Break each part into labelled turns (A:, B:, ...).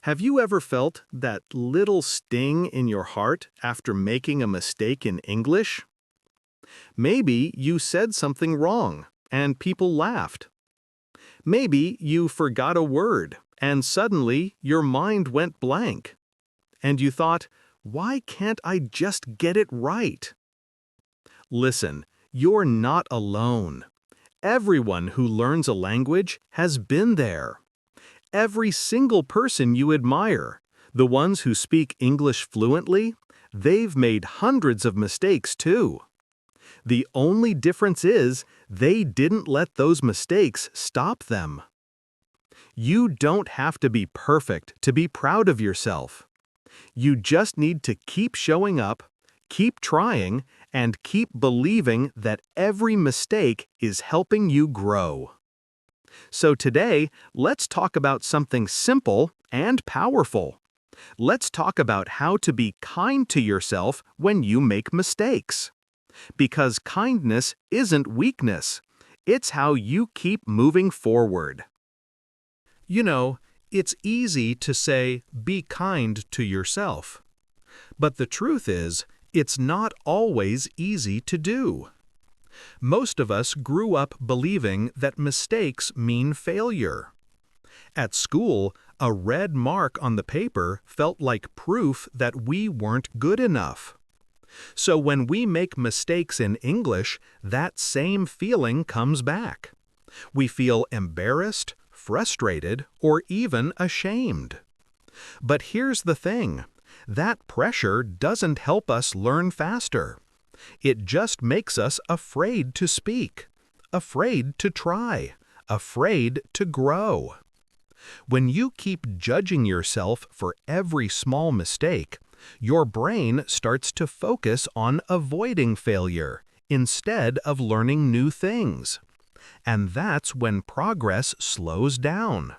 A: Have you ever felt that little sting in your heart after making a mistake in English? Maybe you said something wrong and people laughed. Maybe you forgot a word and suddenly your mind went blank. And you thought, why can't I just get it right? Listen, you're not alone. Everyone who learns a language has been there. Every single person you admire, the ones who speak English fluently, they've made hundreds of mistakes too. The only difference is they didn't let those mistakes stop them. You don't have to be perfect to be proud of yourself. You just need to keep showing up, keep trying, and keep believing that every mistake is helping you grow. So today, let's talk about something simple and powerful. Let's talk about how to be kind to yourself when you make mistakes. Because kindness isn't weakness. It's how you keep moving forward. You know, it's easy to say, be kind to yourself. But the truth is, it's not always easy to do. Most of us grew up believing that mistakes mean failure. At school, a red mark on the paper felt like proof that we weren't good enough. So when we make mistakes in English, that same feeling comes back. We feel embarrassed, frustrated, or even ashamed. But here's the thing, that pressure doesn't help us learn faster. It just makes us afraid to speak, afraid to try, afraid to grow. When you keep judging yourself for every small mistake, your brain starts to focus on avoiding failure instead of learning new things. And that's when progress slows down.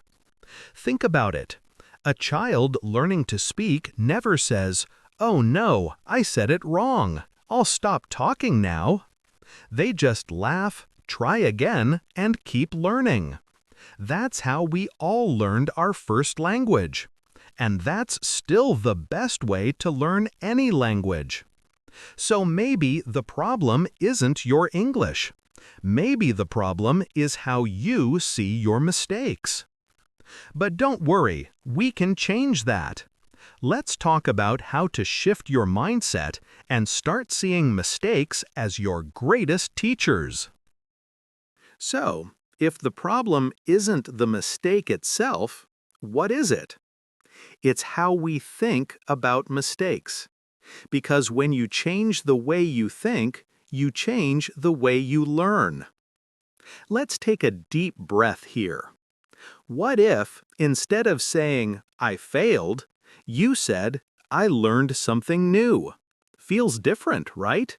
A: Think about it. A child learning to speak never says, "Oh no, I said it wrong. I'll stop talking now." They just laugh, try again, and keep learning. That's how we all learned our first language. And that's still the best way to learn any language. So maybe the problem isn't your English. Maybe the problem is how you see your mistakes. But don't worry, we can change that. Let's talk about how to shift your mindset and start seeing mistakes as your greatest teachers. So, if the problem isn't the mistake itself, what is it? It's how we think about mistakes. Because when you change the way you think, you change the way you learn. Let's take a deep breath here. What if, instead of saying, "I failed," you said, "I learned something new"? Feels different, right?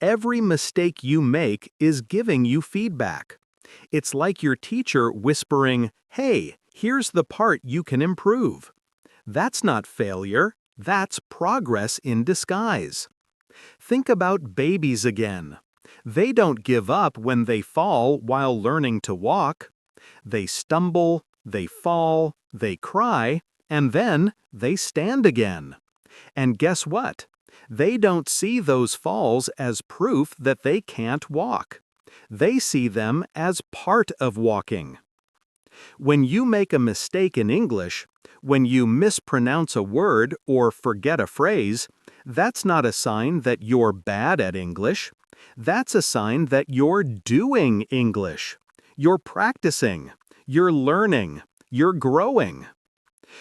A: Every mistake you make is giving you feedback. It's like your teacher whispering, "Hey, here's the part you can improve." That's not failure, that's progress in disguise. Think about babies again. They don't give up when they fall while learning to walk. They stumble, they fall, they cry, and then they stand again. And guess what? They don't see those falls as proof that they can't walk. They see them as part of walking. When you make a mistake in English, when you mispronounce a word or forget a phrase, that's not a sign that you're bad at English. That's a sign that you're doing English. You're practicing. You're learning. You're growing.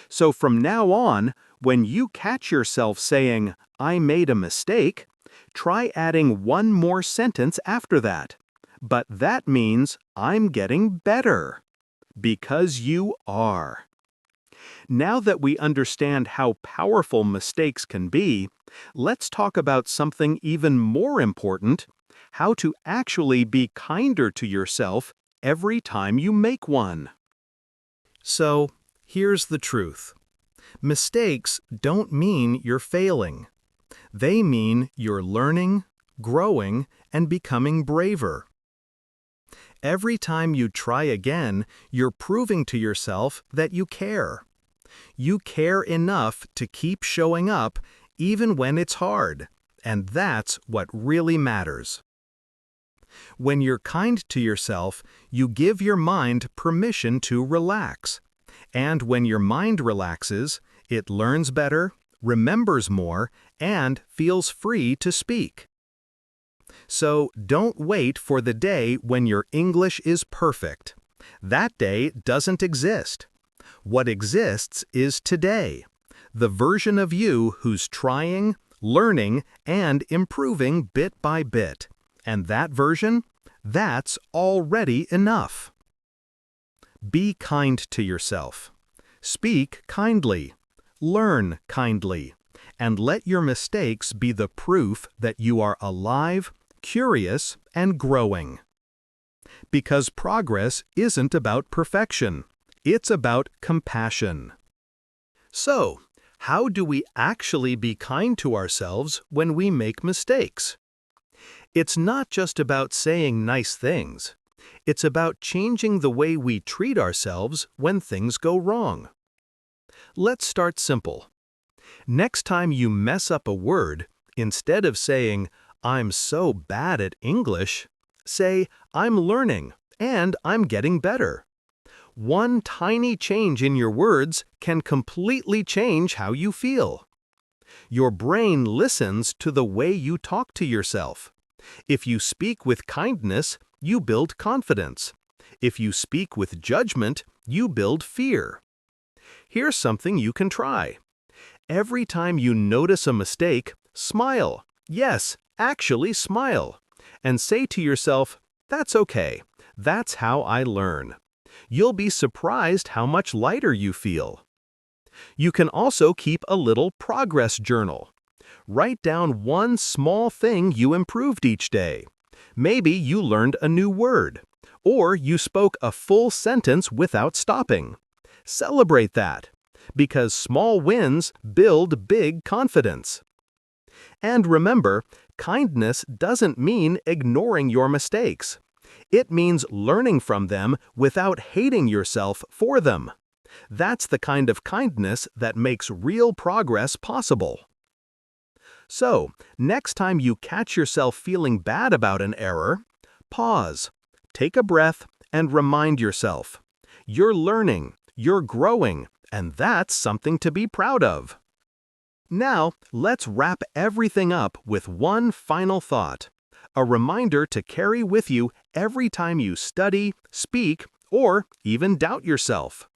A: So from now on, when you catch yourself saying, "I made a mistake," try adding one more sentence after that. But that means I'm getting better. Because you are. Now that we understand how powerful mistakes can be, let's talk about something even more important, how to actually be kinder to yourself every time you make one. So, here's the truth. Mistakes don't mean you're failing. They mean you're learning, growing, and becoming braver. Every time you try again, you're proving to yourself that you care. You care enough to keep showing up even when it's hard, and that's what really matters. When you're kind to yourself, you give your mind permission to relax. And when your mind relaxes, it learns better, remembers more, and feels free to speak. So don't wait for the day when your English is perfect. That day doesn't exist. What exists is today, the version of you who's trying, learning, and improving bit by bit. And that version? That's already enough. Be kind to yourself. Speak kindly. Learn kindly. And let your mistakes be the proof that you are alive, curious, and growing. Because progress isn't about perfection. It's about compassion. So, how do we actually be kind to ourselves when we make mistakes? It's not just about saying nice things. It's about changing the way we treat ourselves when things go wrong. Let's start simple. Next time you mess up a word, instead of saying, "I'm so bad at English," say, "I'm learning and I'm getting better." One tiny change in your words can completely change how you feel. Your brain listens to the way you talk to yourself. If you speak with kindness, you build confidence. If you speak with judgment, you build fear. Here's something you can try. Every time you notice a mistake, smile. Yes, actually smile. And say to yourself, "That's okay. That's how I learn." You'll be surprised how much lighter you feel. You can also keep a little progress journal. Write down one small thing you improved each day. Maybe you learned a new word, or you spoke a full sentence without stopping. Celebrate that, because small wins build big confidence. And remember, kindness doesn't mean ignoring your mistakes. It means learning from them without hating yourself for them. That's the kind of kindness that makes real progress possible. So, next time you catch yourself feeling bad about an error, pause, take a breath, and remind yourself, you're learning, you're growing, and that's something to be proud of. Now, let's wrap everything up with one final thought, a reminder to carry with you every time you study, speak, or even doubt yourself.